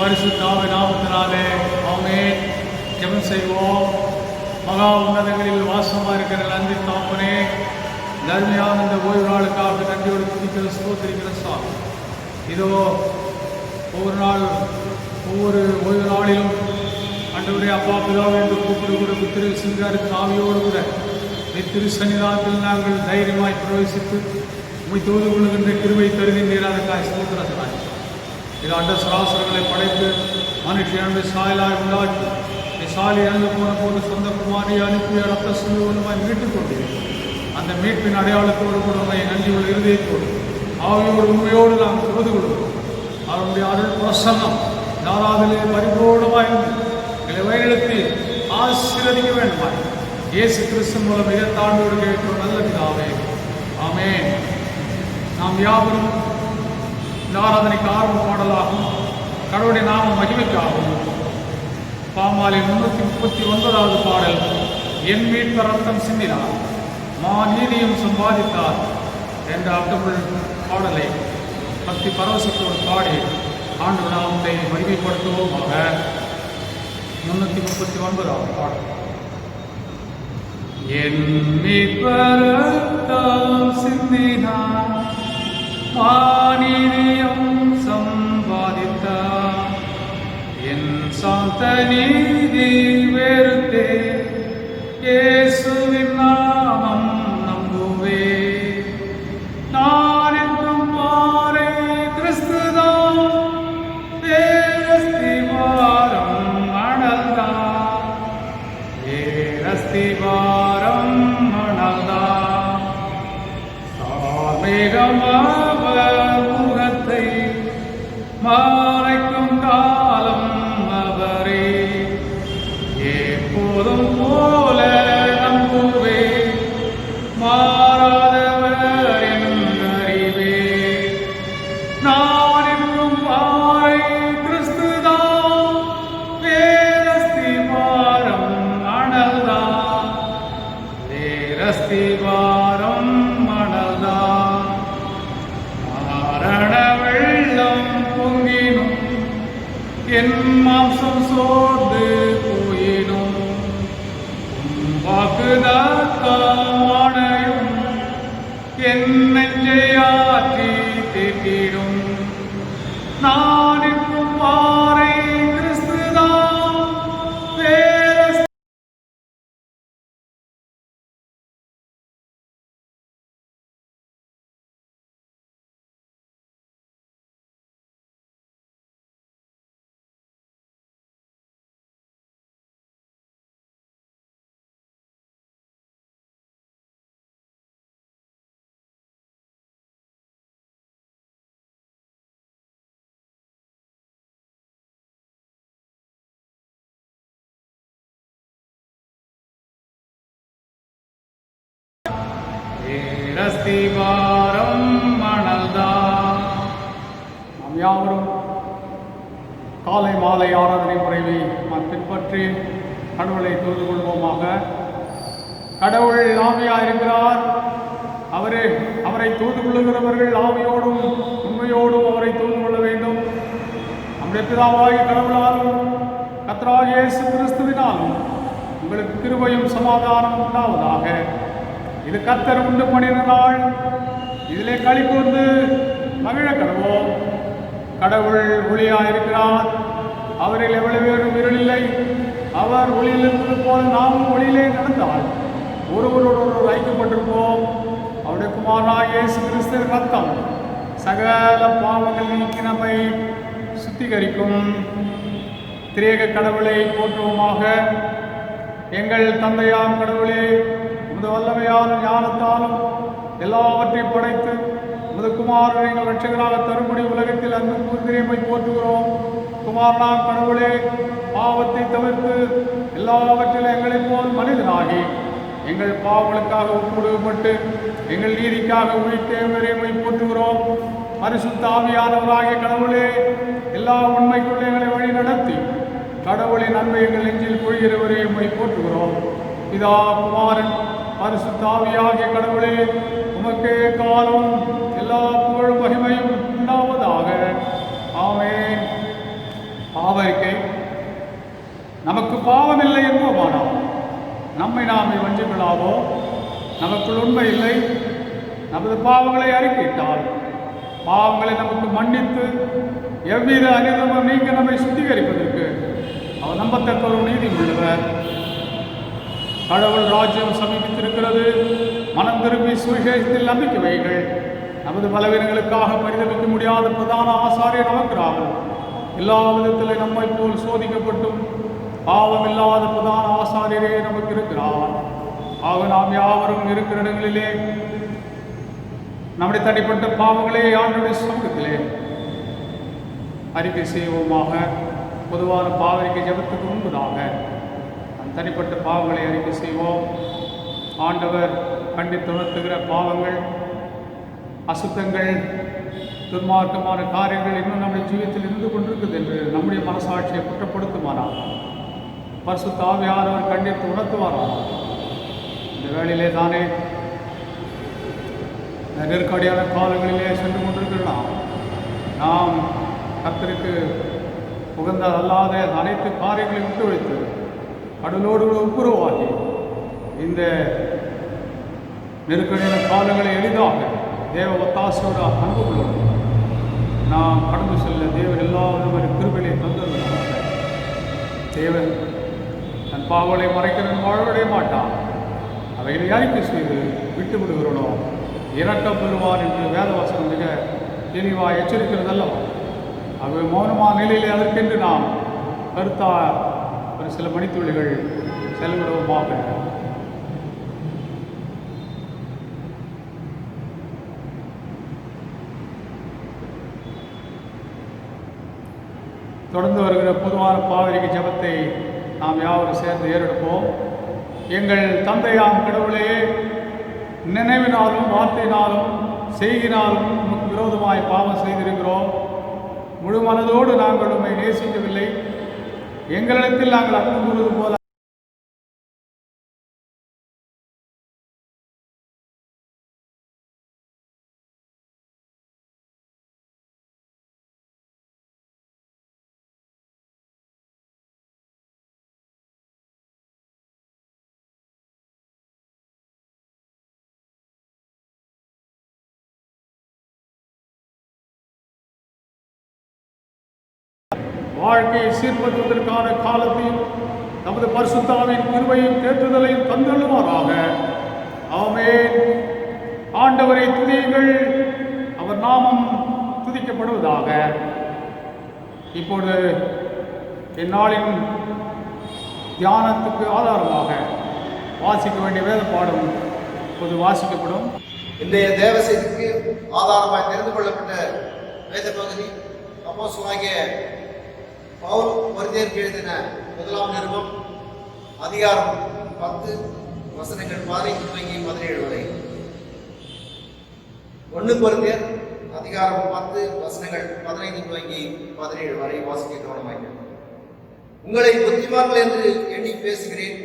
பரிசுத்த நாமத்தினாலே ஆமென். ஜெபம் செய்வோம். மகா உன்னதங்களில் வாசமாக இருக்கிற நன்றி தாப்பனே, தர்மியான இந்த ஓய்வு நாளுக்காக நன்றியோடு துதிக்கிற ஸ்தோத்திரிக்கிற சாமி. இதோ ஒவ்வொரு நாள் ஒவ்வொரு ஓய்வு நாளிலும் ஆண்டவரே அப்பா பிதாவே என்று கூப்பிடுகிற புத்திர சிங்காரின் ஆவியோடு கூட திரு சன்னிதானத்தில் நாங்கள் தைரியமாய் பிரவேசித்து உம்மை தோது கொள்ளுகின்ற கிருபை தருகின்றீராக ஸ்தோத்திரத்தாய். இது அண்ட சராசரங்களை படைத்து மனுஷனுடைய சாயலாய் உண்டாக்கி சாலி இறந்து போன போது சொந்த குமாரியை அனுப்பிய ரத்த சுழுவலுமாய் மீட்டுக் கொண்டீர்கள். அந்த மீட்பின் அடையாளத்தோடு கூட உண்மை நன்றியோடு இருதயத்தோடு ஆவியோடு உண்மையோடு நாம் தொழுது கொள்கிறோம். அவருடைய அருள் பிரசன்னம் யாராதிலே பரிபூர்ணமாய் எங்களை வழிநடத்தி ஆசீர்வதிக்க வேண்டுமாய் இயேசு கிறிஸ்து மூலம் மிக தாழ்வோடு கேட்கிறோம் நல்ல பிதாவே, ஆமென். நாம் யாவரும் இந்த ஆராதனைக்கு ஆர்வம் பாடலாகும் கடவுளுடைய நாம மகிமைக்காகும் பாமாலின் 339வது பாடல், என் மீட்பர் ரத்தம் சிந்தினார் மா நீதியும் சம்பாதித்தார் என்ற அர்த்தமுள் பாடலை பக்தி பரவசத்தோடு பாடி ஆண்டு நாமத்தை மகிமைப்படுத்துவோமாக. 339வது பாடல். என் மீட்பர் ரத்தம் சிந்தினார் மா நீதியும் சம்பாதித்தார் என் சாந்த நீதி வெறுத்தே இயேசுவின் நாமம் நம்புவே. நான் என்றும் பாறை கிறிஸ்துதான் வேரஸ்திவாரம் மணல்தான் வேரஸ்திவாரம் மணல்தான் சாமேகமாவர் முகத்தை மறைக்கும் காலம் அவரே. எப்போதும் போல நம்புவே மாறாதவர் என்றறிவே. நான் என்றும் பாறை கிறிஸ்துதான் வேரஸ்திவாரம் மணல்தான் வேரஸ்திவாரம் மணல்தான். மரண வெள்ளம் பொங்கினும் என் மாம்சம் சோர்ந்து போயினும் வாக்குதானையும் என் நெஞ்சை ஆற்றி தேற்றிடும். நான் என்றும் பாறை கிறிஸ்துதான் வேரஸ்தி வேரஸ்திவாரம் மணல்தான். நாம் யாவரும் காலை மாலை ஆராதனை முறையை நாம் பின்பற்றி கடவுளை தொழுது கொள்வோமாக. கடவுள் ஆவியாக இருக்கிறார். அவரை தொழுது கொள்ளுகிறவர்கள் ஆவியோடும் உண்மையோடும் அவரை தொழுது கொள்ள வேண்டும். நம்முடைய பிதாவாகிய கடவுளாலும் கர்த்தராகிய இயேசு கிறிஸ்துவினாலும் உங்களுக்கு கிருபையும் சமாதானம் உண்டாவதாக. இது கர்த்தர் உண்டு பண்ணின நாள், இதிலே களிகூர்ந்து மகிழ கடவோம். கடவுள் ஒளியாக இருக்கிறார். அவரில் எவ்வளவு பேரும் இருளில்லை. அவர் ஒளியில் இருப்பது போல நாமும் ஒளியிலே நடந்தால் ஒருவரோடு ஐக்கியப்பட்டிருப்போம். அவருடைய குமாரனாகிய இயேசு கிறிஸ்துவின் ரத்தம் சகல பாவங்கள் நீக்கி நம்மை சுத்திகரிக்கும். திரேக கடவுளை போற்றுவோமாக. எங்கள் தந்தையாம் கடவுளே, உமது வல்லமையான ஞானத்தாலும் எல்லாவற்றையும் படைத்து உமது குமாரனை எங்கள் ரட்சகராக தரும்படி உலகத்தில் அன்பு கூர்ந்திரியமை போற்றுகிறோம். குமாரனாம் கடவுளே, பாவத்தை தவிர்த்து எல்லாவற்றிலும் எங்களைப் போல் மனிதனாகி எங்கள் பாவங்களுக்காக ஒப்புடுபட்டு எங்கள் நீதிக்காக உயிர்த்தேவரையை போற்றுகிறோம். பரிசுத்த ஆவியானவராகிய கடவுளே, எல்லா உண்மைக்குள்ளே எங்களை வழி நடத்தி கடவுளின் நன்மை எங்கள் நெஞ்சில் பொழிகிறவரையை போற்றுகிறோம். பிதா குமாரன் பரிசுத்த ஆவியாகிய கடவுளே, உமக்கே காலம் எல்லா புகழும் மகிமையும் உண்டாவதாக. ஆமென். பாவரிக்கை. நமக்கு பாவம் இல்லை என்போமானால் நம்மை நாமே வஞ்சிக்கலாவோ, நமக்குள் உண்மை இல்லை. நமது பாவங்களை அறிக்கையிட்டால் பாவங்களை நமக்கு மன்னித்து எவ்வித அநீதமும் நீங்க நம்மை சுத்திகரிப்பதற்கு அவர் நம்பத்தக்க ஒரு நீதி உள்ளவர். கடவுள் ராஜ்யம் சமீபித்திருக்கிறது. மனம் திரும்பி சுவிசேஷத்தில் நம்பிக்கை வைகள். நமது பலவீனங்களுக்காக பரிதவிக்க முடியாத பிரதான ஆசாரியர் நமக்கிறார்கள். எல்லா விதத்திலும் நம்மை போல் சோதிக்கப்பட்டும் பாவம் இல்லாத பிரதான ஆசாரியரே நமக்கு இருக்கிறார். ஆக நாம் யாவரும் இருக்கிற இடங்களிலே நம்முடைய தனிப்பட்ட பாவங்களே ஆண்டுடைய சமூகத்திலே அறிக்கை செய்வோமாக. பொதுவான பாவரிக்கை ஜெபத்துக்கு முன்பதாக நம் தனிப்பட்ட பாவங்களை அறிக்கை செய்வோம். ஆண்டவர் கண்டித்துணர்த்துகிற பாவங்கள், அசுத்தங்கள், துன்மார்க்கமான காரியங்கள் இன்னும் நம்முடைய ஜீவியத்தில் இருந்து கொண்டிருக்குது என்று நம்முடைய மனசாட்சியை குற்றப்படுத்துமானால் பரிசுத்த ஆவியானவர் கண்டித்து உணர்த்துவாராம். இந்த வேளையிலே தானே நெருக்கடியான காலங்களிலே சென்று கொண்டிருக்கிறோம். நாம் கர்த்தருக்கு உகந்த அல்லாத அனைத்து காரியங்களையும் விட்டு வைத்து கடலோடு ஒப்புரவாகி இந்த நெருக்கடியான காலங்களை எளிதாக தேவ ஒத்தாசையோட அன்புகளோடு நாம் கடந்து செல்ல தேவன் எல்லா விதமான கிருபையை தந்துள்ளார். தேவன் தன் பாவங்களை மறைக்கிறவன் வாழவிட மாட்டான். அவைகளை அறிக்கை செய்து விட்டு விடுகிறோனோ இறக்கம் பெறுவார் என்று வேதவசனம் மிக தெளிவாக எச்சரிக்கிறதல்லவா. அவை மௌனமான நிலையிலே அதற்கென்று நாம் கருத்தா ஒரு சில மணித்துளிகள் செலவிடுவோமாக. தொடர்ந்து வருகிற பொதுவான பாவரிக்கை ஜெபத்தை நாம் யாவரும் சேர்ந்து ஏறெடுப்போம். எங்கள் தந்தையாம் கடவுளே, நினைவினாலும் வார்த்தையினாலும் செய்கினாலும் நமக்கு விரோதமாய் பாவம் செய்திருக்கிறோம். முழு மனதோடு நாங்கள் உண்மை நேசிக்கவில்லை. எங்களிடத்தில் நாங்கள் அன்பு கூறுவது போல வாழ்க்கையை சீர்படுத்துவதற்கான காலத்தையும் நமது பரிசுத்தாவின் கிருபையும் தேற்றுதலையும் தந்தள்ளுவாராக. ஆமென். ஆண்டவரை துதியுங்கள், அவர் நாமம் துதிக்கப்படுவதாக. இப்பொழுது இந்நாளின் தியானத்துக்கு ஆதாரமாக வாசிக்க வேண்டிய வேத பாடம் இப்போது வாசிக்கப்படும். இன்றைய தேவ செய்திக்கு ஆதாரமாக தெரிந்து கொள்ளப்பட்ட வேத பகுதி அப்போஸ்தலனாகிய பவுல் கொரிந்தியருக்கு எழுதின 1 நிருபம் அதிகாரம் 10 வசனங்கள் 15 தொடங்கி 17 வரை. 1 கொரிந்தியர் அதிகாரம் 10 வசனங்கள் 15 தொடங்கி 17 வரை வாசிக்க கவனமாக. உங்களை புத்திமான்கள் என்று எண்ணி பேசுகிறேன்.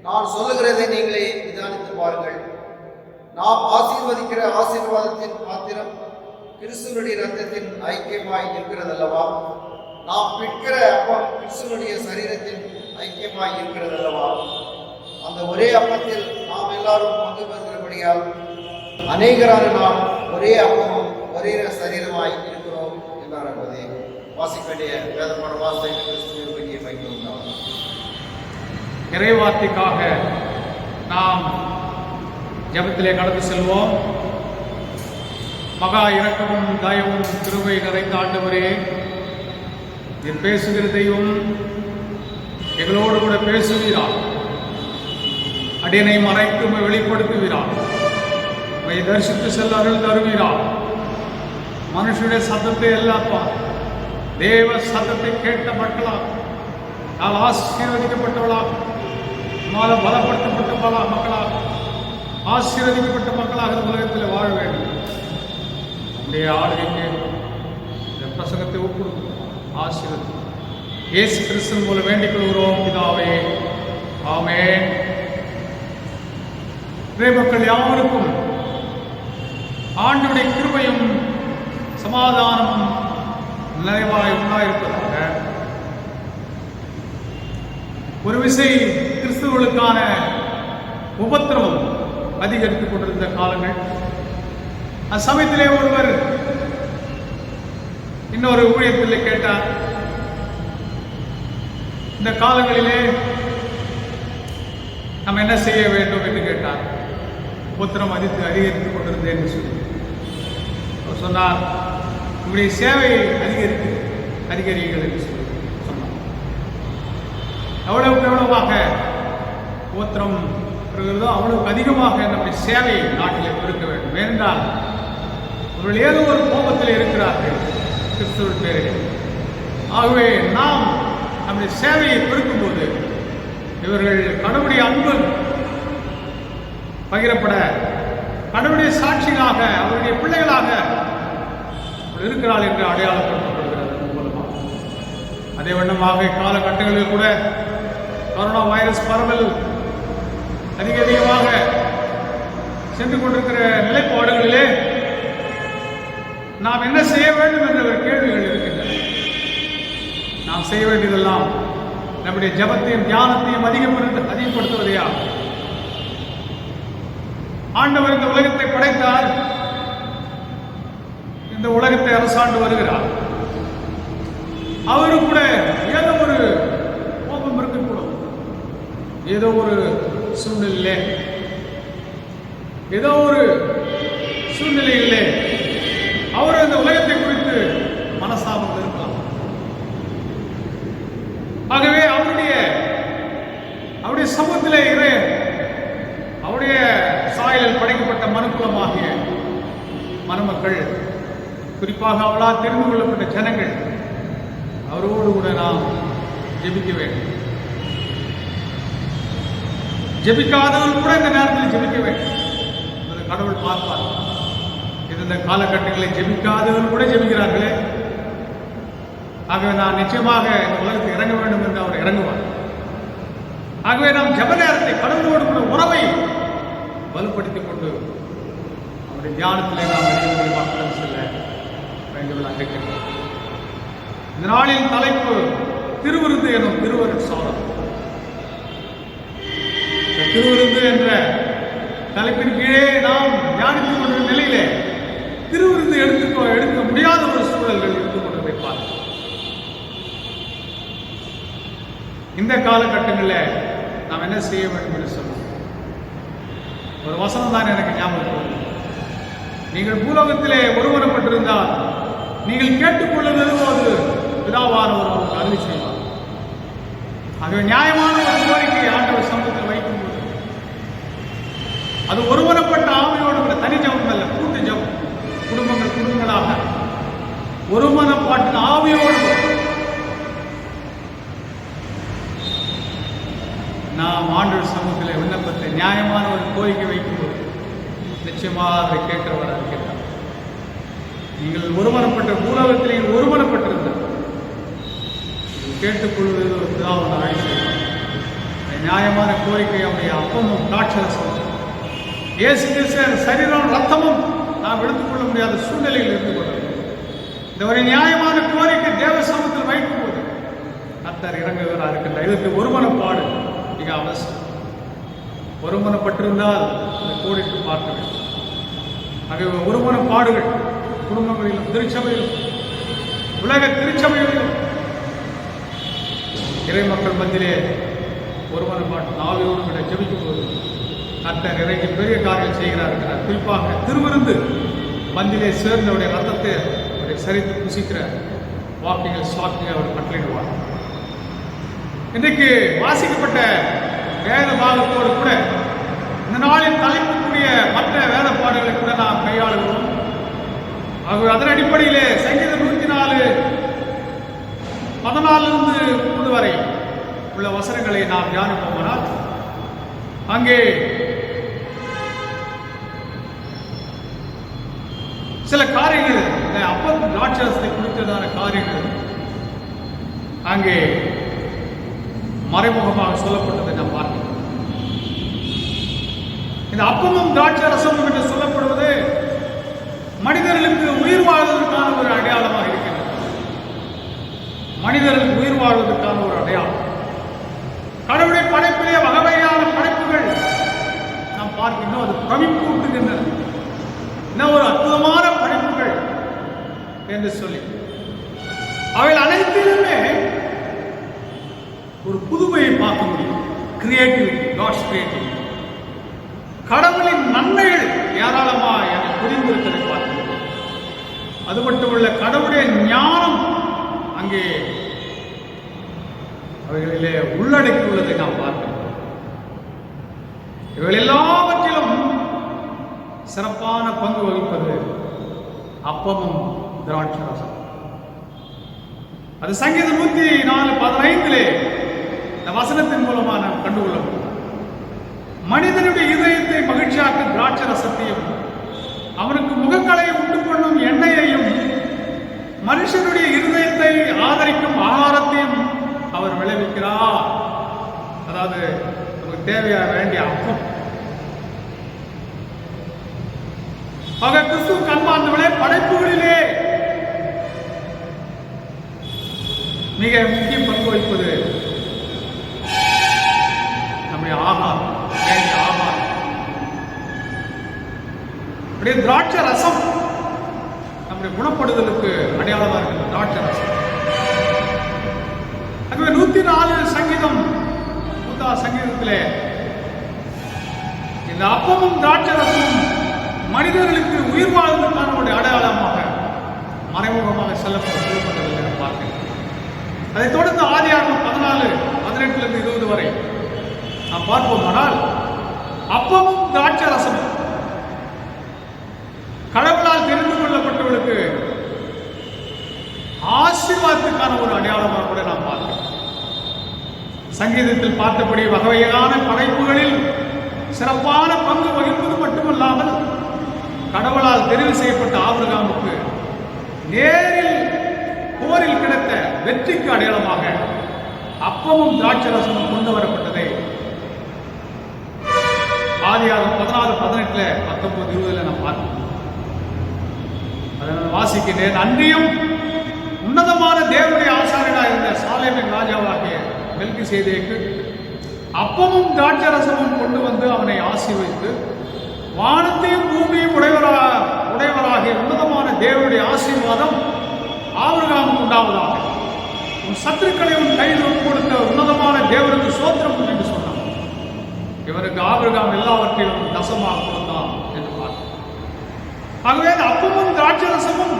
நான் சொல்லுகிறதை நீங்களே நிதானித்து பாருங்கள். நாம் ஆசீர்வதிக்கிற ஆசீர்வாதத்தின் பாத்திரம் கிறிஸ்துவனுடைய இரத்தத்தின் ஐக்கியமாய் இருக்கிறதல்லவா? நாம் பிற்கிற அப்பம் கிறிஸ்துவனுடைய சரீரத்தின் ஐக்கியமாய் இருக்கிறதல்லவா? அந்த ஒரே அப்பத்தில் நாம் எல்லாரும் பங்கு பெறுகிறபடியால் அநேகரான நாம் ஒரே அப்பமும் ஒரே சரீரமாய் இருக்கிறோம் என்றார். என்பதை வாசிக்க வேண்டிய வேதமான வாசனை கிறிஸ்துவின் வேண்டிய பயன்படுத்தார். இறைவார்த்தைக்காக நாம் ஜெபத்திலே கடந்து செல்வோம். மகா இரக்கமும் தயவும் கிருபை நிறைந்த ஆண்டவரே, நீர் பேசுகிற தெய்வம், எங்களோடு கூட பேசுவீரார். அடியனை மறைத்து உம்மை வெளிப்படுத்துவீரார். உம்மை தரிசித்து செல்ல அருள் தருவீரார். மனுஷனுடைய சத்தத்தை எல்லாப்பா, தேவ சத்தத்தை கேட்ட மக்களா, நான் ஆசீர்வதிக்கப்பட்டவளா, உம்மால் பலப்படுத்தப்பட்ட மக்களா, ஆசீர்வதிக்கப்பட்ட மக்களாக இந்த உலகத்தில் வாழ வேண்டும். நம்முடைய ஆளுகைக்கு இந்த பிரசங்கத்தை ஒப்புடுவோம். ஆசீர்வதி இயேசு கிறிஸ்துவின் மூலம் வேண்டிக் கொள்கிறோம் பிதாவே, ஆமென். மக்கள் யாவருக்கும் ஆண்டவருடைய கிருபையும் சமாதானமும் நிறைவாய் உண்டாயிருப்பதாக. ஒரு விசை கிறிஸ்துவர்களுக்கான உபத்திரவம் அதிகரித்துக் கொண்டிருந்த காலங்கள். அச்சமயத்திலே ஒருவர் இன்னொரு ஊழியத்தில் கேட்டார், இந்த காலங்களிலே நம்ம என்ன செய்ய வேண்டும் என்று கேட்டார். உபத்திரம் அதிகரித்துக் கொண்டிருந்தேன் என்று சொல்லி அவர் சொன்னார், உங்களுடைய சேவையை அதிகரிங்கள் என்று சொல்லி சொன்னார். எவ்வளவாக உபத்திரம் இருக்கிறதோ அவ்வளவுக்கு அதிகமாக நம்முடைய சேவையை நாட்டிலே பெருக்க வேண்டும். ஏனென்றால் அவர்கள் ஏதோ ஒரு கோபத்தில் இருக்கிறார்கள் கிறிஸ்துவ பேரில். ஆகவே நாம் நம்முடைய சேவையை பெருக்கும் போது இவர்கள் கடவுளுடைய அன்பு பகிரப்பட, கடவுளுடைய சாட்சிகளாக, அவருடைய பிள்ளைகளாக இருக்கிறாள் என்று அடையாளப்படுத்தப்படுகிறது மூலமாக. அதே வண்ணமாக காலகட்டங்களில் கூட கொரோனா வைரஸ் பரவல் அதிகமாக சென்று கொண்டிருக்கிற நிலைப்பாடுகளிலே நாம் என்ன செய்ய வேண்டும் என்ற ஒரு கேள்விகள் இருக்கின்றன. நாம் செய்ய வேண்டியதெல்லாம் நம்முடைய ஜபத்தையும் தியானத்தையும் அதிகப்படுத்துவதையா? ஆண்டவர் இந்த உலகத்தை படைத்தார், இந்த உலகத்தை அரசாண்டு வருகிறார். அவரும் கூட ஏதோ ஒரு கோபம் இருக்கக்கூடும். ஏதோ ஒரு சூழ்நிலையிலே அவர் இந்த உலகத்தை குறித்து மனசாபம் இருக்கலாம். ஆகவே அவருடைய சமூகத்திலே அவருடைய சாயலில் படைக்கப்பட்ட மனுக்குலமாகிய மணமக்கள், குறிப்பாக அவளால் தெரிந்து கொள்ளப்பட்ட ஜனங்கள், அவரோடு கூட நாம் ஜெபிக்க வேண்டும். ஜெபிக்காதவர்கள் கூட இந்த நேரத்தில் ஜெபிக்க வேண்டும். அது கடவுள் பார்ப்பார். இந்த காலகட்டங்களில் ஜெபிக்காதவர்கள் கூட ஜெபிக்கிறார்களே. ஆகவே நான் நிச்சயமாக இந்த உலகத்தில் இறங்க வேண்டும் என்று அவர் இறங்குவார். ஆகவே நாம் ஜெப நேரத்தை, கடவுளோடு கூட உறவை வலுப்படுத்திக் கொண்டு அவருடைய தியானத்திலே நாம் கடந்து செல்ல வேண்டுவதாக இருக்கிறோம். இந்த நாளின் தலைப்பு திருவிருந்து எனும் திருவருட் சாதம். திருவிருந்து என்ற தலைப்பின் கீழே நாம் தியானித்துக் கொண்ட நிலையிலே திருவிருந்து எடுக்க முடியாத ஒரு சூழல்கள் இருந்து கொண்டு வைப்பார். இந்த காலகட்டங்களில் நாம் என்ன செய்ய வேண்டும் என்று சொன்னோம். ஒரு வசனம் தான் எனக்கு ஞாபகம். நீங்கள் பூலோகத்திலே ஒருவரப்பட்டிருந்தால் நீங்கள் கேட்டுக்கொள்ளுவது பிதாவானவர் அவருக்கு அருளி செய்வார். ஆகவே நியாயமான ஒரு கோரிக்கை ஆண்டவர் சமூகத்தில் வைக்கும்போது அது ஒருவரப்பட்ட ஆவியோடு கூட தனி ஜபம் அல்ல, கூட்டு ஜபம். குடும்பங்களாக ஒருமனப்பாட்டின் ஆவியோடு நாம் ஆண்டவர் சமூகத்தில் விண்ணப்பத்தை, நியாயமான ஒரு கோரிக்கை வைக்கும்போது நிச்சயமாக அதை கேட்கிறவராக இருக்கிறார். நீங்கள் ஒருமனப்பட்ட பூலோகத்தில் நீங்கள் ஒருமனப்பட்டிருந்தார் கேட்டுக்கொள்வது ஒரு பிதாவான ஆயுதம். நியாயமான கோரிக்கை அவருடைய அப்பமும் திராட்சரசமும் இயேசு கிறிஸ்து சரீரம் ரத்தமும் நாம் எடுத்துக்கொள்ள முடியாத சூழ்நிலையில் இருந்து கொண்டது. இந்த ஒரு நியாயமான கோரிக்கை தேவ சமூகத்தில் வைக்கும்போது கர்த்தர் இறங்குவராக இருக்கின்றார். இதற்கு ஒருமனப்பாடு மிக அவசியம். ஒருமனப்பட்டிருந்தால் அதை கோடிட்டு பார்க்க வேண்டும். ஆகவே ஒருமனப்பாடுகள் குடும்பங்களிலும், திருச்சபையிலும், உலக திருச்சபைகளிலும், இறை மக்கள் மத்தியிலே ஒருமனப்பாட்டு ஆவியோடு கூட ஜெபிக்கும் போது கர்த்தர் இறங்கி பெரிய காரியம் செய்கிறார். குறிப்பாக திருவிருந்து பந்திலே சேர்ந்தவுடைய ரத்தத்தை அவரை சரித்து புசிக்கிற வாக்கிகள் சாக்கிகள் அவர் கட்டளையிடுவார். இன்றைக்கு வாசிக்கப்பட்ட வேத பாகத்தோடு கூட இந்த நாளின் தலைப்புக்குரிய மற்ற வேத பாடுகளை கூட நாம் கையாளுகிறோம். ஆகவே அதன் அடிப்படையிலே சங்கீதம் 104:14 வரை உள்ள வசனங்களை நாம் தியானிப்போமானால் அங்கே சில காரியங்கள், இந்த அப்பம் திராட்சரசத்தை குறித்ததான காரியங்கள் அங்கே மறைமுகமாக சொல்லப்பட்டதை நாம் பார்க்கிறோம். இந்த அப்பமும் திராட்சரசமும் என்று சொல்லப்படுவது மனிதர்களுக்கு உயிர் வாழ்வதற்கான ஒரு அடையாளமாக இருக்கிறது. மனிதர்களுக்கு உயிர் வாழ்வதற்கான ஒரு அடையாளம். கடவுளுடைய படைப்பிலே வகையான படைப்புகள் நாம் பார்க்கின்றோம். அது பிரமிப்பூட்டுகின்றன. இன்னும் ஒரு அற்புதமான படைப்புகள் என்று சொல்லி அவைகள் அனைத்திலுமே ஒரு புதுமையை பார்க்க முடியும். கிரியேட்டிவிட்டி, காட்ஸ் கிரியேட்டிவிட்டி, கடவுளின் நன்மைகள் ஏராளமாக எனக்கு புரிந்திருக்கிறதை பார்க்க முடியும். அது மட்டுமல்ல, கடவுளுடைய ஞானம் அங்கே அவைகளிலே உள்ளடக்கியுள்ளதை நாம் பார்க்கிறோம். இவைகள் எல்லாவற்றிலும் சிறப்பான பங்கு வகிப்பது அப்பமும் திராட்சரசம். அது சங்கீதம் 104:15 இந்த வசனத்தின் மூலமாக நாம் கண்டுகொள்ள முடியும். மனிதனுடைய இதயத்தை மகிழ்ச்சியாக்கும் திராட்சரசத்தையும் அவனுக்கு முகக்கலையை உண்டு பண்ணும் எண்ணெயையும் மனுஷனுடைய இருதயத்தை ஆதரிக்கும் ஆகாரத்தையும் அவர் விளைவிக்கிறார். அதாவது நமக்கு தேவையான வேண்டிய அப்பம். ஆக கிறிஸ்துவ கண்பார்ந்தவர்களே, படைப்புகளிலே மிக முக்கிய பங்கு வகிப்பது நம்முடைய ஆகாரம், வேண்டிய ஆகாரம். அப்படியே திராட்சை ரசம் நம்முடைய குணப்படுதலுக்கு அடையாளமாக இருக்கிற திராட்சை ரசம். அதுவே 104 சங்கீதம் சங்கீதத்திலே இந்த அப்பமும் திராட்சை ரசமும் மனிதர்களுக்கு உயிர் வாழ்வதற்கான அடையாளமாக மறைமுகமாக சொல்லப்பட்டதை பார்க்கிறேன். அதைத் தொடர்ந்து ஆதியாகமம் 14:18-20 வரை நாம் பார்ப்போமானால் அப்பமும் திராட்சை ரசமும் கடவுளால் தெரிந்து கொள்ளப்பட்டவர்களுக்கு ஆசீர்வாதத்துக்கான ஒரு அடையாளமாக கூட நாம் பார்க்கிறோம். சங்கீதத்தில் பார்த்தபடி வகையான படைப்புகளில் சிறப்பான பங்கு வகிப்பது மட்டுமல்லாமல் கடவுளால் தெரிவு செய்யப்பட்ட ஆபிரகாமுக்கு நேரில் போரில் கிடைத்த வெற்றிக்கு அடையாளமாக அப்பமும் திராட்சரசமும் கொண்டு வரப்பட்டதை ஆதியாகமம் 14:18, 19, 20 நாம் பார்க்கிறோம். அதை நான் வாசிக்கிறேன். அன்றியும் உன்னதமான தேவனுடைய ஆசாரியனாக இருந்த சாலேமின் ராஜாவாகிய மெல்கிசேதேக்கு அப்பமும் திராட்சரசமும் கொண்டு வந்து அவனை ஆசீர்வதித்து, வானத்தையும் பூமியையும் உடையவராகிய உன்னதமான தேவனுடைய ஆசீர்வாதம் ஆபிரகாமுக்கு உண்டாவதாக. உன் சத்துருக்களை உன் கையில் ஒப்பு கொடுத்த உன்னதமான தேவனுக்கு சோத்திரம் என்று சொன்னான். இவருக்கு ஆபிரகாம் எல்லாவற்றையும் தசமாக கொடுத்தான் என்று பார்த்தார். ஆகவே அப்பமும் திராட்சரசமும்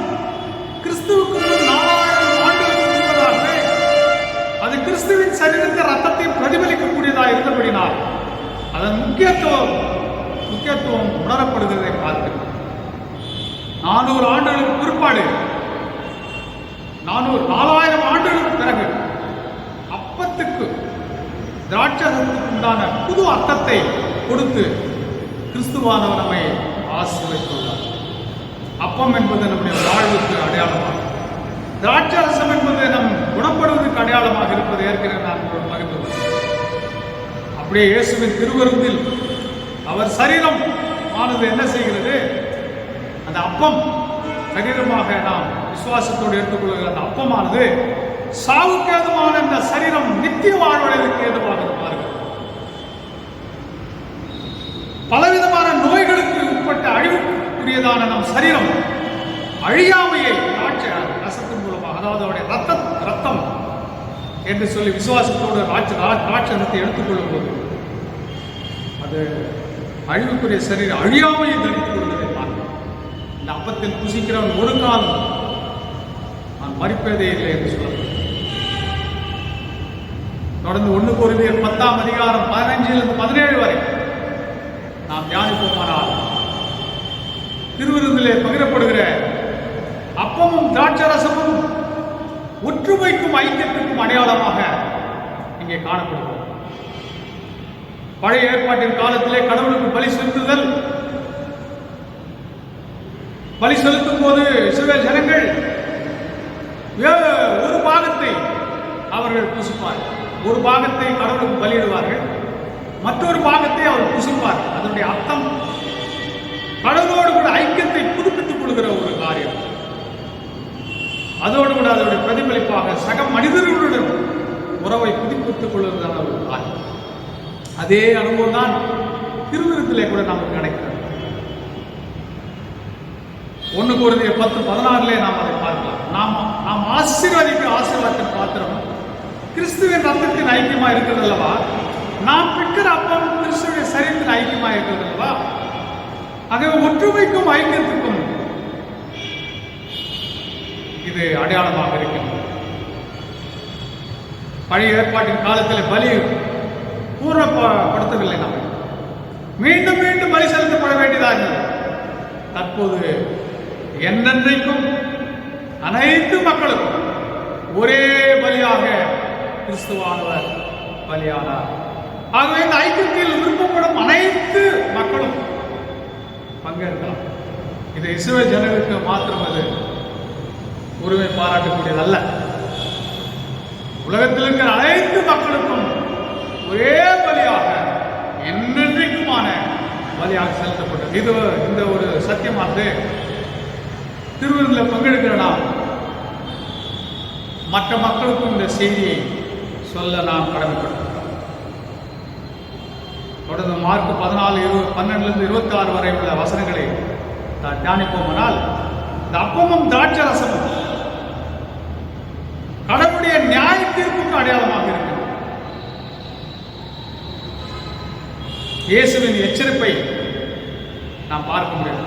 கிறிஸ்துவுக்கு 4000 ஆண்டுகளுக்கு முன்பதாகவே அது கிறிஸ்துவின் சரீரத்தை ரத்தத்தை பிரதிபலிக்கக்கூடியதாக இருந்தபடினால் அதன் முக்கியத்துவம் உணரப்படுகிறதை பார்க்கிறோம். 400 ஆண்டுகளுக்கு பிற்பாடு, 4000 ஆண்டுகளுக்கு பிறகு அப்பத்துக்கு திராட்சரசத்துக்கு உண்டான புது அர்த்தத்தை கொடுத்து கிறிஸ்துவானவர் நம்மை ஆசீர்வதித்துள்ளார். அப்பம் என்பது நம்முடைய வாழ்வுக்கு அடையாளமாக, திராட்சரசம் என்பது நம் குணப்படுவதற்கு அடையாளமாக இருப்பது ஏற்கனவே நான் பகிர்ந்துள்ளேன். அப்படியே இயேசுவின் திருவிருந்தில் அவர் சரீரம் ஆனது என்ன செய்கிறது? அந்த அப்பம் சரீரமாக நாம் விசுவாசத்தோடு எடுத்துக்கொள்கிற அந்த அப்பமானது சாவுக்கு ஏதுவான இந்த சரீரம் நித்திய வாழ்வடைவதற்கு ஏதுவாக மாறுகிறது. பலவிதமான நோய்களுக்கு உட்பட்ட அழிவுக்குரியதான நம் சரீரம் அழியாமையை திராட்சை ரசத்தின் மூலமாக, அதாவது அவருடைய ரத்தம் என்று சொல்லி விசுவாசத்தோடு திராட்சரசத்தை எடுத்துக்கொள்ளும் போது அது அழிவுக்குரிய சரீரம் அழியாமையை தடுத்துக் கொள்வதை பார்க்கிறோம். இந்த அப்பத்தில் புசிக்கிறவன் ஒரு காலம் நான் மறிப்பதே இல்லை என்று சொல்லப்படும். தொடர்ந்து 1 கொரிந்தியர் 10:15-17 வரை நாம் தியானிப்போமானால் திருவிருந்திலே பகிரப்படுகிற அப்பமும் திராட்சரசமும் ஒற்றுமைக்கும் ஐக்கியத்திற்கும் அடையாளமாக இங்கே காணப்படுகிறது. பழைய ஏற்பாட்டின் காலத்திலே கடவுளுக்கு பலி செலுத்தும் போது இஸ்ரவேல் ஜனங்கள் ஒரு பாகத்தை அவர்கள் புசிப்பார்கள். ஒரு பாகத்தை கடவுளுக்கு பலியிடுவார்கள், மற்றொரு பாகத்தை அவர் புசிப்பார். அதனுடைய அர்த்தம் கடவுளோடு கூட ஐக்கியத்தை புதுப்பித்துக் கொள்கிற ஒரு காரியம். அதோடு கூட அதனுடைய பிரதிபலிப்பாக சக மனிதர்களுடன் உறவை புதுப்பித்துக் கொள்வதுதான் ஒரு காரியம். அதே அனுபவம் தான் திருவிருந்திலே கூட நமக்கு கிடைக்கிறது. 1 Corinthians 10:16 நாம் அதை பார்க்கலாம். நாம் ஆசீர்வதிக்க ஆசீர்வாதத்தின் பாத்திரம் கிறிஸ்துவின் ரத்தத்தின் ஐக்கியமா இருக்கிறது அல்லவா? நாம் பிற்கிற அப்பம் கிறிஸ்துவின் சரீரத்தின் ஐக்கியமா இருக்கிறது அல்லவா? ஆகவே ஒற்றுமைக்கும் ஐக்கியத்துக்கும் இது அடையாளமாக இருக்கிறது. பழைய ஏற்பாட்டின் காலத்தில் பலி பூர்வப்படுத்தவில்லை. நாம் மீண்டும் மீண்டும் பலி செலுத்தப்பட வேண்டியதாக. தற்போது என்றென்றைக்கும் அனைத்து மக்களுக்கும் ஒரே பலியாக கிறிஸ்துவானவர் பலியானார். ஆகவே இந்த ஐக்கியத்தில் விருப்பப்படும் அனைத்து மக்களும் பங்கேற்கலாம். இது இஸ்ரவேல் ஜனங்களுக்கு மாத்திரம் அது உரிமை பாராட்டக்கூடியதல்ல. உலகத்தில் இருக்கிற அனைத்து மக்களுக்கும் ஒரே பலியாக என்றென்றைக்குமான பலியாக செலுத்தப்பட்டது. இது இந்த ஒரு சத்தியமானது திருவிருந்தில் பங்கெடுக்கிற நாம் மற்ற மக்களுக்கும் இந்த செய்தியை சொல்ல நாம் கடமைப்படுகிறோம். தொடர்ந்து மார்க் 14:12-26 வரை உள்ள வசனங்களை தியானிப்போமானால், இந்த அப்பமும் திராட்சை ரசமும் கடவுளுடைய நியாய தீர்ப்புக்கு அடையாளமாக இருக்கிறது. இயேசுவின் எச்சரிப்பை நாம் பார்க்க முடியும்.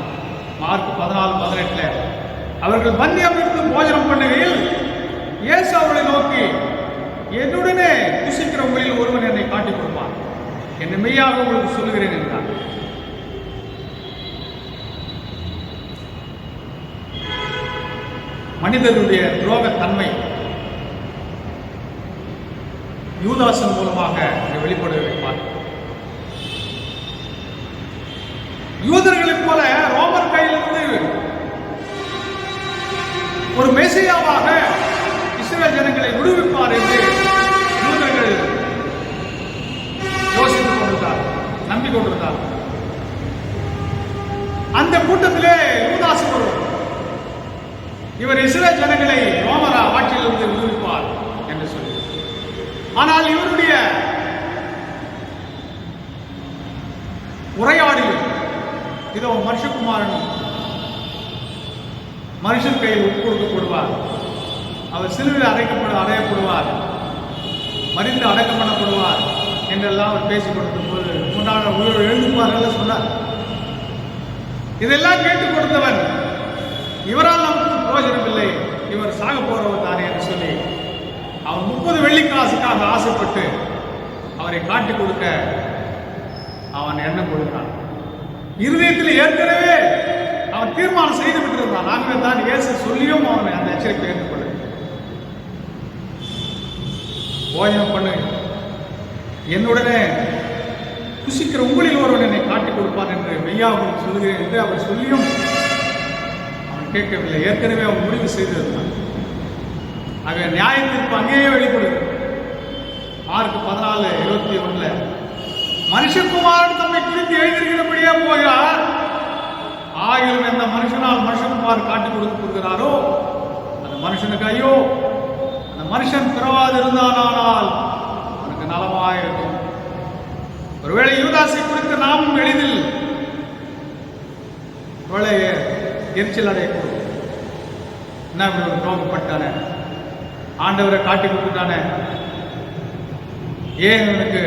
மார்க் 14:18 அவர்கள் மந்தியமிருந்து போஜனம் பண்ணுகையில் இயேசு அவர்களை நோக்கி, என்னுடனே புசிக்கிறவங்களில் ஒருவன் என்னை காட்டிக் கொடுப்பான், என்னை மெய்யாக உங்களுக்கு சொல்லுகிறேன் என்றார். மனிதர்களுடைய துரோகத்தன்மை யூதாசன் மூலமாக வெளிப்படுவதை பார்க்கிறோம். யூதர்களைப் போல ரோமர் கையிலிருந்து ஒரு மெசியாவாக இஸ்ரவேல் ஜனங்களை விடுவிப்பார் என்று யூதர்கள் யோசித்துக் கொண்டிருந்தார், நம்பிக்கொண்டிருந்தார். அந்த கூட்டத்திலே யூதாஸ் ஒருவர், இவர் இஸ்ரவேல் ஜனங்களை ரோமரா ஆட்சியிலிருந்து விடுவிப்பார் என்று சொல்லி. ஆனால் இவருடைய உரையாடலில் இதோ மனுஷகுமாரன் மனுஷன் கையில் உட்கொடுக்கப்படுவார், அவர் சிலுவையில் அறையப்படுவார், மறித்து அடக்கம் பண்ணப்படுவார் என்றெல்லாம் அவர் பேசிக் கொடுக்கும் போது 3ஆம் நாள் உயிரோடு எழுந்துப்பார்கள் சொன்னார். இதெல்லாம் கேட்டுக் கொடுத்தவன், இவரால் நமக்கு பிரயோஜனம் இல்லை, இவர் சாக போறவர் தானே என்று சொல்லி அவன் 30 வெள்ளிக்காசுக்காக ஆசைப்பட்டு அவரை காட்டிக் கொடுக்க அவன் எண்ணம் கொடுத்தான். இருதயத்தில் ஏற்கனவே அவன் தீர்மானம் செய்து விட்டிருந்தான். ஆகவே தான் இயேசு சொல்லியும் அவனை அந்த எச்சரிப்பை ஏற்றுக்கொள்ள, போஜனம் பண்ணு, என்னுடனே புசிக்கிற உங்களில் ஒருவன் என்னை காட்டிக் கொடுப்பான் என்று மெய்யாக சொல்லுகிறேன் என்று அவர் சொல்லியும் அவன் கேட்கவில்லை. ஏற்கனவே அவன் முடிவு செய்திருந்தான். ஆக நியாயத்திற்கு அங்கேயே வெளிப்படுகிறது. மார்க் 14:21 மனுஷகுமாரன் தம்மை குறித்து எழுதியிருக்கிறபடியே போகிறார், ஆயிரம் எந்த மனுஷனால் மனுஷகுமார் காட்டிக் கொடுக்கப்படுகிறாரோ அந்த மனுஷனுக்கு ஐயோ, அந்த மனுஷன் பிறவாது இருந்தானால் அவனுக்கு நலமாயிருக்கும். ஒருவேளை யூதாசை குறித்து நாமும் எளிதில் எரிச்சல் அடையக்கூடும். என்ன இப்படி ஒரு துரோகப்பட்டானே, ஆண்டவரை காட்டி கொடுத்துட்டானே, ஏன் எனக்கு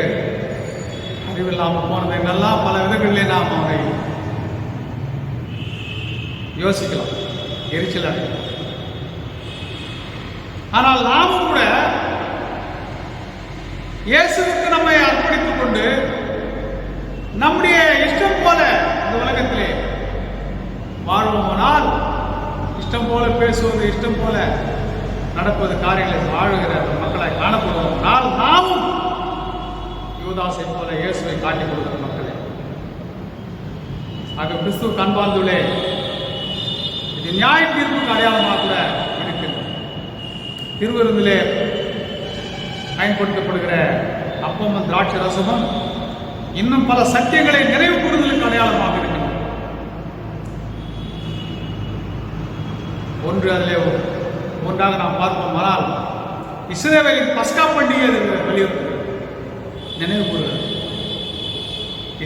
அறிவில்லாமல் போனது என்னெல்லாம் பல விதங்களிலே நாம் அவரை யோசிக்கலாம், எரிச்சல் அடையலாம். ஆனால் நாமும் கூட இயேசுவுக்கு நம்மை அர்ப்பணித்துக் கொண்டு நம்முடைய இஷ்டம் போல இந்த உலகத்திலே வாழ்வோமானால், இஷ்டம் போல பேசுவது, இஷ்டம் போல நடப்பது, காரியங்களை வாழுகிற மக்களாய் காணப்படுவோமானால், நாமும் யூதாசை போல இயேசுவை காட்டிக் கொடுக்கிற மக்களே. ஆக கிறிஸ்துவ கண்பார்ந்துள்ளே, இது நியாய தீர்ப்புக்கு அடையாளமாக கூட இருக்கிறது. திருவிருந்திலே பயன்படுத்தப்படுகிற அப்பமும் திராட்சை ரசமும் இன்னும் பல சத்தியங்களை நிறைவு கூறுதலுக்கு அடையாளமாக இருக்கிறது. ஒன்று அதிலே ஒன்றாக நாம் பார்ப்போமானால், இஸ்ரவேலின் பஸ்கா பண்டிகை வலியுறுத்துகிறது, நினைவு கூறுகிறது.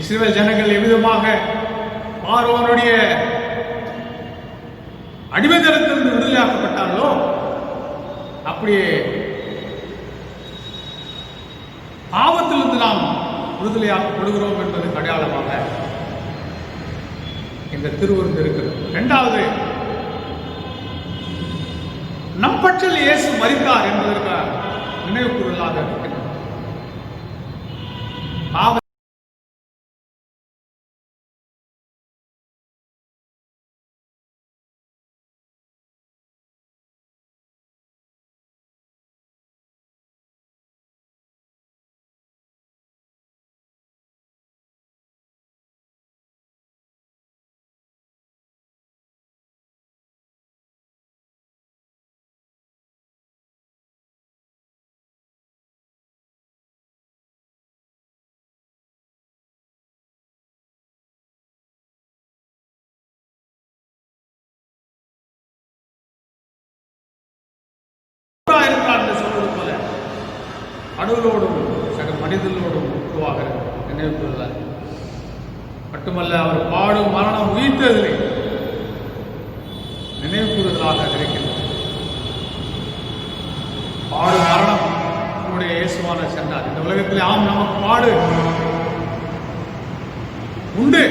இஸ்ரவேல் ஜனங்கள் எவ்விதமாக பார்வோனுடைய அடிமைத்தனத்திலிருந்து விடுதலையாக்கப்பட்டார்களோ அப்படியே பாவத்திலிருந்து நாம் விடுதலையாக்கப்படுகிறோம் என்பது அடையாளமாக இந்த திருவிருந்து இருக்கிறது. இரண்டாவது, நம் பட்சத்தில் இயேசு மரித்தார் என்பதற்கு நினைவு கூறலாக இருக்கிறது. சொல்வது போல கடவுளோடும் சக மனிதர்களோடும் உருவாக நினைவு கூறுகிறார். மட்டுமல்ல, அவர் பாடும் மரணம் உயிர்த்ததிலே நினைவு கூறுதலாக இருக்கிறது. பாடு மரணம் நம்முடைய இயேசுவான சென்றார். இந்த உலகத்தில் நமக்கு பாடு உண்டு,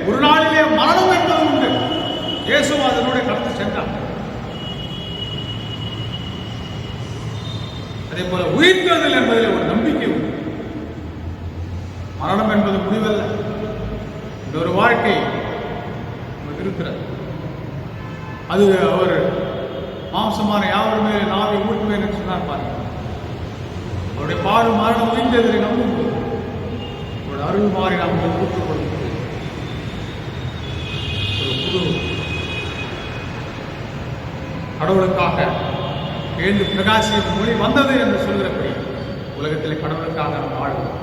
ஒரு நாளிலே மரணம் என்பது உண்டு. இயேசு அதனுடைய கடந்து சென்றார். அதே போல உயிர்த்தெழுதல் என்பதில் ஒரு நம்பிக்கை உண்டு. மரணம் என்பது முடிவல்ல, இந்த ஒரு வாழ்க்கை இருக்கிறது. அது அவர் மாம்சமான யாவருமே நாவை ஊட்டுவேன் என்று சொன்னார் பாருங்கள். அவருடைய பாடு மரணம் உயிர்த்தெழுதலை நம்பும்போது அவருடைய அருள் மாறி நமக்கு ஊற்றுக் கொடுக்கிறது. ஒரு புது கடவுளுக்காக எழுந்து பிரகாசிக்கும் மொழி வந்தது என்று சொல்கிறபடி உலகத்தில் கடவுளுக்காக நாம் வாழ்வோம்.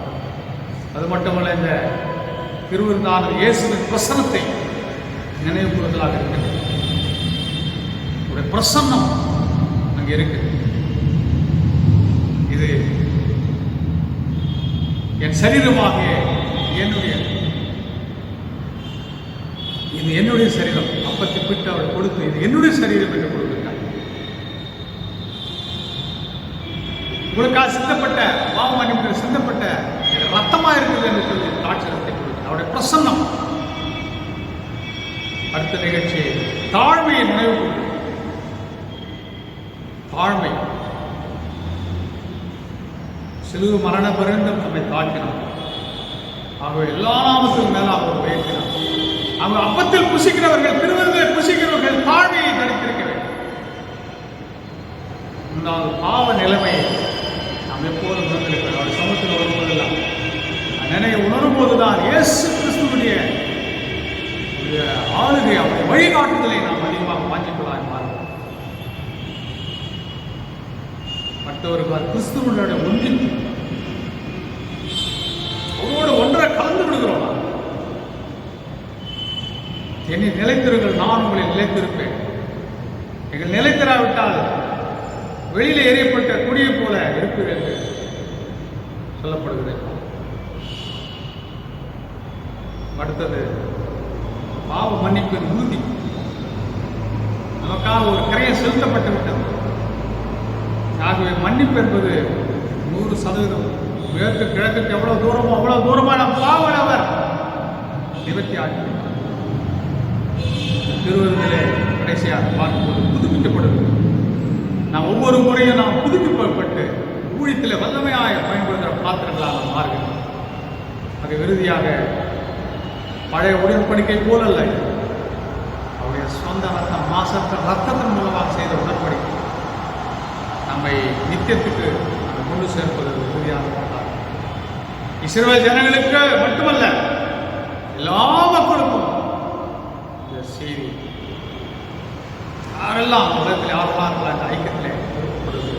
அது மட்டுமல்ல, இந்த திருவிருந்தான இயேசுவின் பிரசன்னத்தை நினைவு கூறுதலாக இருக்கிறது. ஒரு பிரசன்னம் அங்கே இருக்கிறது. இது என் சரீரமாக இது என்னுடைய சரீரம். அப்பத்தை பிட்டு அவள் கொடுத்து இது என்னுடைய சரீரம் என்று கொடுக்கிறார். உங்களுக்காக சிந்தப்பட்ட பாவமன்னிப்பு சிந்தப்பட்ட ரத்தமா இருக்குது என்று சொல்லி தாட்சரத்தை கொடுத்து அவருடைய பிரசன்னம். அடுத்த நிகழ்ச்சி தாழ்மையை நினைவு கூறுகிறது. தாழ்மை, சிலுவை மரண பரிந்தும் நம்மை தாக்கினார். ஆகவே எல்லா நாமத்துக்கும் மேலாக அவர் உயர்த்தினார். அவங்க அப்பத்தில் புசிக்கிறவர்கள், திருவிருந்தில் புசிக்கிறவர்கள் தாழ்மையை தடுத்திருக்க வேண்டும். இந்த பாவ நிலைமையை நாம் எப்போதும் உணர்ந்திருக்கிறோம். அவர் சமூகத்தில் வரும்போதெல்லாம் நினைவு உணரும் போதுதான் இயேசு கிறிஸ்துவனுடைய ஆளுகை, அவருடைய வழிகாட்டுதலை நாம் அதிகமாக வாஞ்சிக்கொள்ளாய் மாறும். மற்றவர்கள் கிறிஸ்துவனுடைய ஒன்றிப்பு அவரோடு ஒன்றை கலந்து விடுகிறோம். என்னை நிலைத்திருங்கள், நான் உங்களை நிலைத்திருப்பேன். எங்கள் நிலைத்திராவிட்டால் வெளியில் எறியப்பட்ட குடியை போல இருப்பது என்று சொல்லப்படுகிறது. அடுத்தது பாவ மன்னிப்பின் உறுதி. நமக்காக ஒரு கரையை செலுத்தப்பட்டு விட்டது. ஆகவே மன்னிப்பு என்பது 100% மேற்கு கிழக்குக்கு எவ்வளவு தூரமோ அவ்வளவு தூரமான பாவம் அவர் நிவர்த்தி ஆகிவிட்டார். திருவருளிலே கடைசியாக பார்க்கும்போது புதுப்பிக்கப்படுது. நாம் ஒவ்வொரு முறையும் நாம் புதுப்பிக்கப்பட்டு ஊழியத்தில் வல்லமையாக பயன்படுத்துகிற பாத்திரங்களாக மாறுகிறோம். அது இறுதியாக பழைய உடன்படிக்கை போலல்ல, அவருடைய சொந்த ரத்தம், மாசற்ற ரத்தத்தின் மூலமாக செய்த உடன்படிக்கை நம்மை நித்தியத்துக்கு கொண்டு சேர்ப்பது உறுதியாக கொண்டார். இஸ்ரவேல் ஜனங்களுக்கு மட்டுமல்ல, எல்லா மக்களுக்கும் இந்த செய்தி யாரெல்லாம் உலகத்தில் ஆர்வமாக அந்த ஐக்கியத்திலே பொறுப்படுது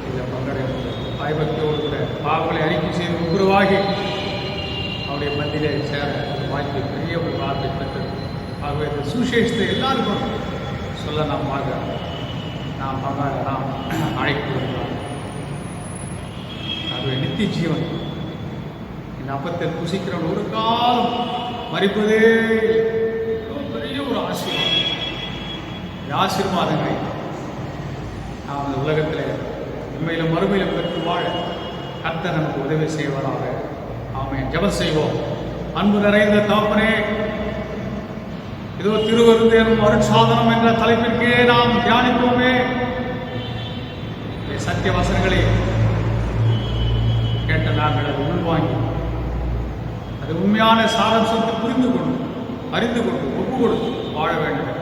இதில் பங்கடைவது பயபக்தியோடு கூட பாவங்களை அறிக்கை செய்து உருவாகி அவருடைய மத்தியிலே சேர வாய்ப்பு பெரிய ஒரு வார்த்தை பெற்றது. ஆகவே இந்த சுசேஷத்தை எல்லாருக்கும் சொல்ல நாம் பார்க்கிறோம். நாம் அழைக்கப்படுகிறோம். அது நித்திய ஜீவன். இந்த அப்பத்தை புசிக்கிற ஒரு காலம் மறிப்பதே பெரிய ஒரு ஆசீர்வாதம். இந்த ஆசீர்வாதங்களை நாம் இந்த உலகத்தில் உண்மையிலும் மறுமையிலும் பெற்று வாழ கர்த்தர் நமக்கு உதவி செய்வதாக. ஆமென். ஜெபம் செய்வோம். அன்பு நிறைந்த தகப்பனே, இதோ திருவருந்தேனும் அருட்சாதனம் என்ற தலைப்பின் கீழே நாம் தியானிப்போமே. சத்திய வசனங்களை கேட்ட நாங்கள் அதை உள்வாங்கி அது உண்மையான சாராம்சத்தை புரிந்து கொண்டு அறிந்து கொண்டு ஒப்பு கொடுத்து வாழ வேண்டும்.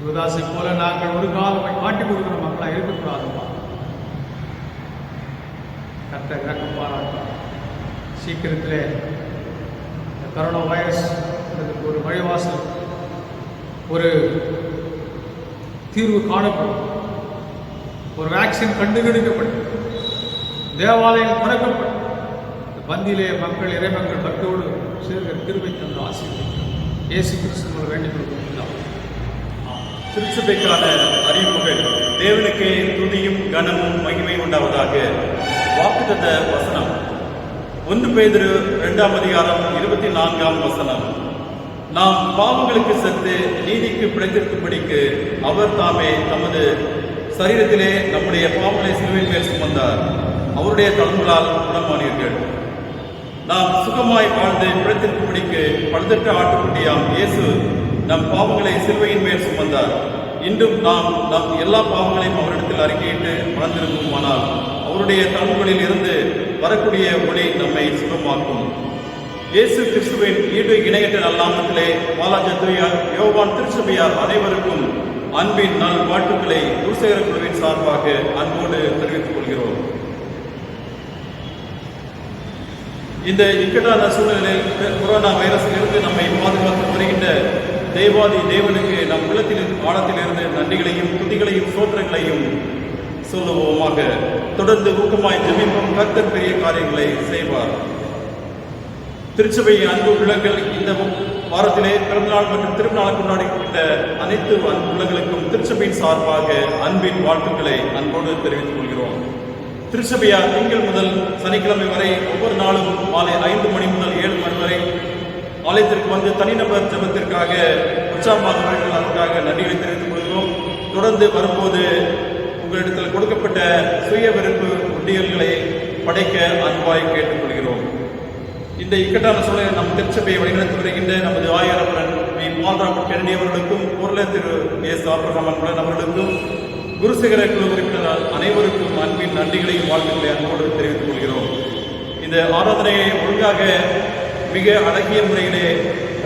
யுவதாசை போல நாங்கள் ஒரு காலமை காட்டிக் கொடுக்கிற மக்களாக இருக்கக்கூடாதுப்பா. கர்த்தர் இறக்கம் பாராட்டும். சீக்கிரத்திலே இந்த கரோனா வைரஸ் ஒரு வழிவாசல், ஒரு தீர்வு காணப்படும். ஒரு வேக்சின் கண்டுபிடிக்கப்படும். தேவாலயம் திறக்கப்படும். பந்தியிலே மக்கள் இறைமக்கள் பக்தியோடு சேர்கிற கிருபை தந்து ஆசீர்வதிக்கும். இயேசு கிறிஸ்துவை வேண்டிக் கொள்கிறோம். திருச்சபைக்கான அறிவிப்புகள். தேவனுக்கே துதியும் கனமும் மகிமை உண்டாவதாக. வாக்குத்தத்த வசனம் 1 பேதுரு 2ஆம் அதிகாரம் 24ஆம் வசனம். நாம் பாவங்களுக்கு செத்து நீதிக்கு பிழைத்திருக்கும்படிக்கு அவர் தாமே தமது சரீரத்திலே நம்முடைய பாவங்களை சிலுவையின் மேல் சுமந்தார். அவருடைய தளங்களால் குணமானீர்கள். நாம் சுகமாய் வாழ்ந்து பிழைத்திருக்கும்படிக்கு பழுதற்ற ஆட்டுக்குட்டியாம் இயேசு நம் பாவங்களை சிலுவையின் மேல் சுமந்தார். இன்றும் நாம் நம் எல்லா பாவங்களையும் அவரிடத்தில் அறிக்கையிட்டு வளர்ந்திருக்குமானால் அவருடைய தளங்களில் இருந்து வரக்கூடிய ஒளி நம்மை சுகமாக்கும். இயேசு கிறிஸ்துவின் ஈடு இணையற்ற நல்லாமத்திலே பாலாஜத்துவையார் யோவான் திருச்சபையார் அனைவருக்கும் அன்பின் நல் வாழ்த்துக்களை குருசேகர குழுவின் சார்பாக அன்போடு தெரிவித்துக் கொள்கிறோம். இந்த இக்கட்டான சூழ்நிலையில் கொரோனா வைரஸிலிருந்து நம்மை பாதுகாத்து வருகின்ற தேவாதி தேவனுக்கு நம் உள்ளத்தில் ஆழத்திலிருந்து நன்றிகளையும் துதிகளையும் சோத்திரங்களையும் சொல்லுவோமாக. தொடர்ந்து ஊக்கமாய் ஜெபிப்போம். கர்த்தர் பெரிய காரியங்களை செய்வார். திருச்சபையின் அன்பு உள்ளங்கள் இந்த வாரத்திலே பிறந்தநாள் மற்றும் திருநாள் கொண்டாடுகின்ற அனைத்து அன்பு உள்ளங்களுக்கும் திருச்சபையின் சார்பாக அன்பின் வாழ்த்துக்களை அன்போடு தெரிவித்துக் கொள்கிறோம். திருச்சபையார் திங்கள் முதல் சனிக்கிழமை வரை ஒவ்வொரு நாளும் மாலை 5 மணி முதல் 7 மணி வரை ஆலயத்திற்கு வந்து தனிநபர் ஜெபத்திற்காக உற்சாகமாக அதற்காக நன்றிகளை தெரிவித்துக் கொள்கிறோம். தொடர்ந்து வரும்போது உங்களிடத்தில் கொடுக்கப்பட்ட சுய விருப்பு உண்டியல்களை படைக்க அன்பாய் கேட்டுக்கொள்கிறோம். இந்த இக்கட்டான சூழலில் நம் திருச்சபையை வழிநடத்தி வருகின்ற நமது ஆயரப்பன் பால்ராமன் கென்னடி அவர்களுக்கும் பொருளை திரு எஸ் ஆப்ரஹாம் அன்பன் அவர்களுக்கும் குருசேகர குழு உறுப்பினர் அனைவருக்கும் அன்பின் நன்றிகளையும் வாழ்த்துக்களை அன்போடு தெரிவித்துக் கொள்கிறோம். இந்த ஆராதனையை ஒழுங்காக மிக அழகிய முறையிலே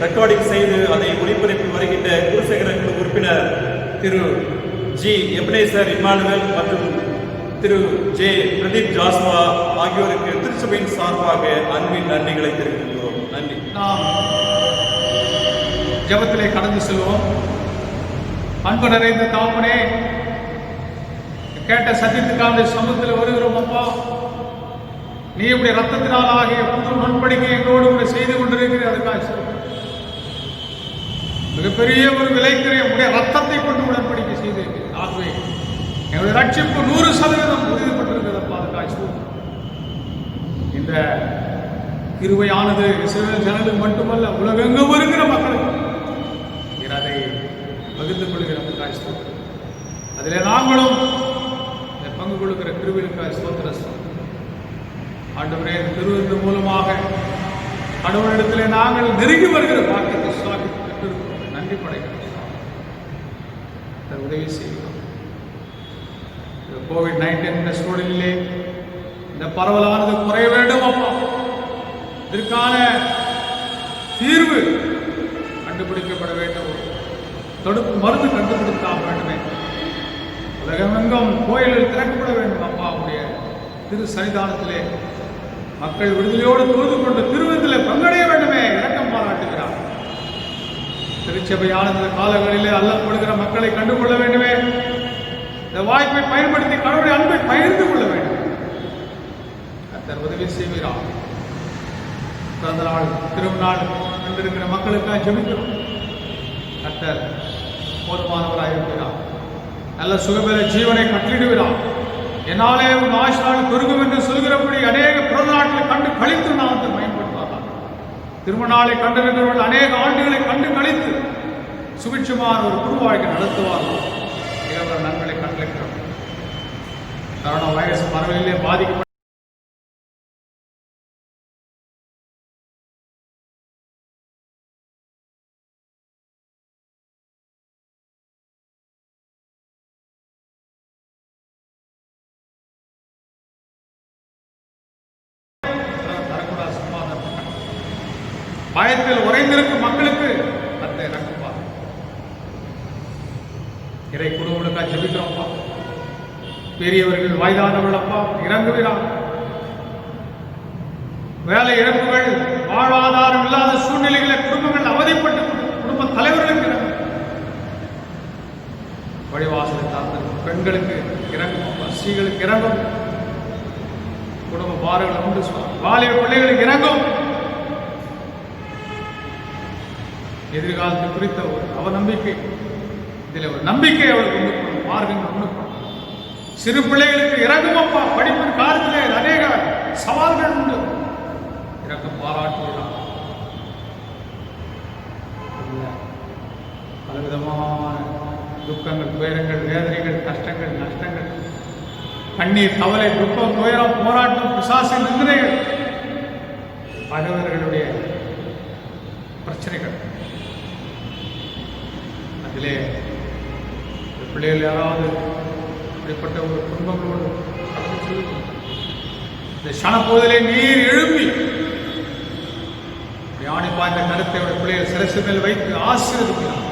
ரெக்கார்டிங் செய்து அதை ஒளிபரப்பி வருகின்ற குருசேகர குழு உறுப்பினர் திரு ஜி எப்னேசர் இமானுவேல் மற்றும் திரு ஜே பிரதீப் ஜாஸ்வா ஆகியோருக்கு திருச்சபையின் சார்பாக அன்பின் நன்றிகளை தெரிவிக்கிறோம். நன்றி. நாம் ஜெபத்திலே கடந்து செல்வோம். அன்பு நிறைந்த தகப்பனே, கேட்ட சத்தியத்துக்காக சமூகத்தில் வருகிறோம். அப்பா, நீ இப்படி ரத்தத்தினால் ஆகிய புது நண்படிக்கை எங்களோடு கூட செய்து கொண்டிருக்கிறேன். அதுக்காக மிகப்பெரிய ஒரு விலைக்குரிய உடைய ரத்தத்தை கொண்டு உடன்படிக்கை செய்திருக்கிறேன். ஆகவே எங்களுடைய ரட்சிப்பு 100% உறுதிப்பட்டிருக்கிறதப்பா. அதுக்காக இந்த கிருபையானது இஸ்ரவேல் ஜனங்களுக்கு மட்டுமல்ல, உலகெங்கும் இருக்கிற மக்களுக்கு அதை பகிர்ந்து கொள்கிற அதிலே நாங்களும் பங்கு கொடுக்கிற கிருபைக்காக ஸ்தோத்திரம். ஆண்டவரே, இந்த திருவிருந்து மூலமாக கடவுளிடத்திலே நாங்கள் நெருங்கி வருகிற பாக்கியத்தை பெற்றிருக்கிறோம். நன்றி படைக்கிறோம். உதவி செய்கிறோம். கோவிட்-19 சூழலிலே இந்த பரவலானது குறைய வேண்டும். அப்பா, இதற்கான தீர்வு கண்டுபிடிக்கப்பட வேண்டும். தடுப்பு மருந்து கண்டுபிடித்தாக வேண்டுமே. உலகமெங்கும் கோயில்கள் திறக்கப்பட வேண்டும். அப்பா, உடைய திரு சன்னிதானத்திலே மக்கள் விடுதலையோடு தொழுது கொண்டு திருவிருந்திலே பங்கடைய வேண்டுமே. இரக்கம் பாராட்டுகிறார். திருச்சபையான இந்த காலங்களிலே அல்லப்படுகிற மக்களை கண்டுகொள்ள வேண்டுமே. இந்த வாய்ப்பை பயன்படுத்தி கடவுளுடைய அன்பை பகிர்ந்து கொள்ள வேண்டும். கர்த்தர் உதவி செய்கிறார். பிறந்த நாள் திருநாள் கண்டிருக்கிற மக்களுக்காக ஜெபிக்கிறோம். கர்த்தர் போதுமானவராக இருக்கிறார். நல்ல சுகபல ஜீவனை கட்டளிடுகிறார். என்னாலே உன் ஆயுள் பெருகும் என்று சொல்கிறபடி அநேக பிறந்த நாட்களை கண்டு கழித்து நாமத்தை பயன்படுத்தார். திருமண நாளை கண்டிருக்கிறவர்கள் அநேக ஆண்டுகளை கண்டு கழித்து சுபிட்சமான ஒரு குடும்ப வாழ்க்கை நடத்துவார்கள். இவர்கள் நன்மைகளை கண்டளிக்கிறார். கொரோனா வைரஸ் பரவலிலே பாதிக்கப்பட்ட பயத்தில் உறைந்திருக்கும் மக்களுக்கு அந்த இறங்குப்பா. இறை குழுவுகளுக்கா ஜெபிக்கிறோம்ப்பா. பெரியவர்கள் வயதானவர்கள் அப்பா இறங்குகிறார். வேலை இழப்புகள், வாழ்வாதாரம் இல்லாத சூழ்நிலைகளை குடும்பங்கள் அவதிப்பட்டு குடும்ப தலைவர்களுக்கு இறங்கும். வழிவாசலை சார்ந்த பெண்களுக்கு இறங்கும், ஸ்ரீகளுக்கு இறங்கும். குடும்ப பாரங்களை உண்டு வாலிப பிள்ளைகளுக்கு இறங்கும். எதிர்காலத்தை குறித்த ஒரு அவநம்பிக்கை, இதில் ஒரு நம்பிக்கை அவளுக்கு உண்டு மார்க்கங்கள் உண்டு. சிறு பிள்ளைகளுக்கு இறங்குமப்பா. படிப்பின் காலத்திலே அநேக சவால்கள் உண்டு. இறக்கம் பாராட்டுகிறார். பலவிதமான துக்கங்கள், துயரங்கள், வேதனைகள், கஷ்டங்கள், நஷ்டங்கள், கண்ணீர், கவலை, துக்கம், துயரம், போராட்டம், பிசாசின் நிந்தனைகள், பகைவர்களுடைய பிரச்சனைகள். அதிலே பிள்ளைகள் யாராவது இப்படிப்பட்ட ஒரு குடும்பங்களோடு கடந்து செல்லும் இந்த சனப்போதிலே நீர் எழுப்பி தியானிப்பா இந்த கருத்தை ஒரு பிள்ளைகள் சிரசு மேல் வைத்து ஆசீர்வதிக்கிறார்.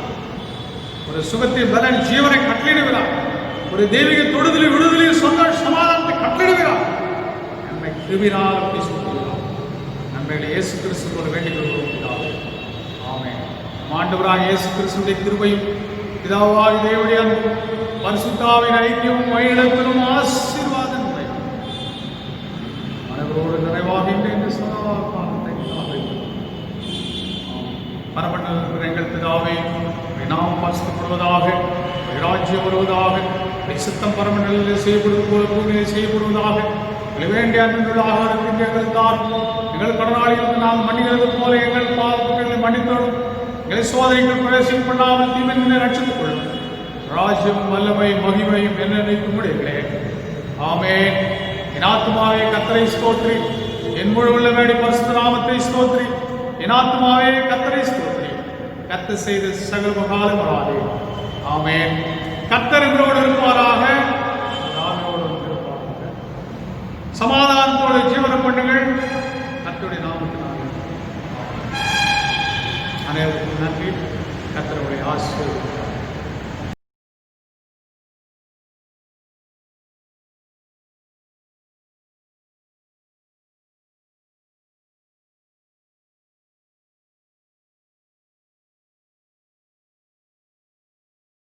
ஒரு சுகத்தை பலன் ஜீவனை கட்டளிடுகிறார். ஒரு தெய்வீக தொடுதலை விடுதலையில் சொந்த சமாதானத்தை கட்டளிடுகிறார். நம்மை கிருபினால் பேசுகிறார். நம்மளை இயேசு கிறிஸ்து ஒரு வேண்டிக் கொள்கிறோம். ஆமென். ஆண்டவராக இயேசு கிறிஸ்துவின் கிருபையும் பிதாவாகிய தேவனுடைய அன்பும் பரிசுத்தாவின் ஐக்கியமும் வழிநடத்தலும் ஆசீர்வாதம் மனதோடு நிறைவாகின்ற இந்த சமாதானத்தை பரமண்டல எங்கள் பிதாவே, நாம் பரிசுத்தப்படுவதாக, ராஜ்யம் வருவதாக, சித்தம் பரமண்டலில் செய்யப்படுவது போல பூமியில் செய்யப்படுவதாக. வேண்டிய அன்புள்ள ஆகாரத்திற்கு எங்கள் தான் எங்கள் கடனாளிகளுக்கு நாம் மன்னிக்கிறது போல எங்கள் பாவங்களை மன்னித்தோம். எங்களை சோதனைகள் பிரவேசம் பண்ணாமல் தீமையை ரட்சித்துக் கொள்ளும். ராஜ்யம், வல்லமை, மகிமையும் என்னென்னைக்கும் முடியவில்லை. ஆமென். என் ஆத்துமாவே கர்த்தரை ஸ்தோத்திரி, என் முழு உள்ளமேடி பரிசுத்த நாமத்தை ஸ்தோத்திரி. என் ஆத்துமாவே கர்த்தரை ஸ்தோத்திரி, கர்த்தர் செய்த சகல உபகாரம் வராதே. ஆமென். கர்த்தர் இவரோடு இருப்பாராக, சமாதானத்தோடு ஜீவனம் பண்ணுங்கள். கர்த்தருடைய நாமத்தினாலே அனைவருக்கும் நன்றி. கர்த்தருடைய ஆசீர்வாதம்.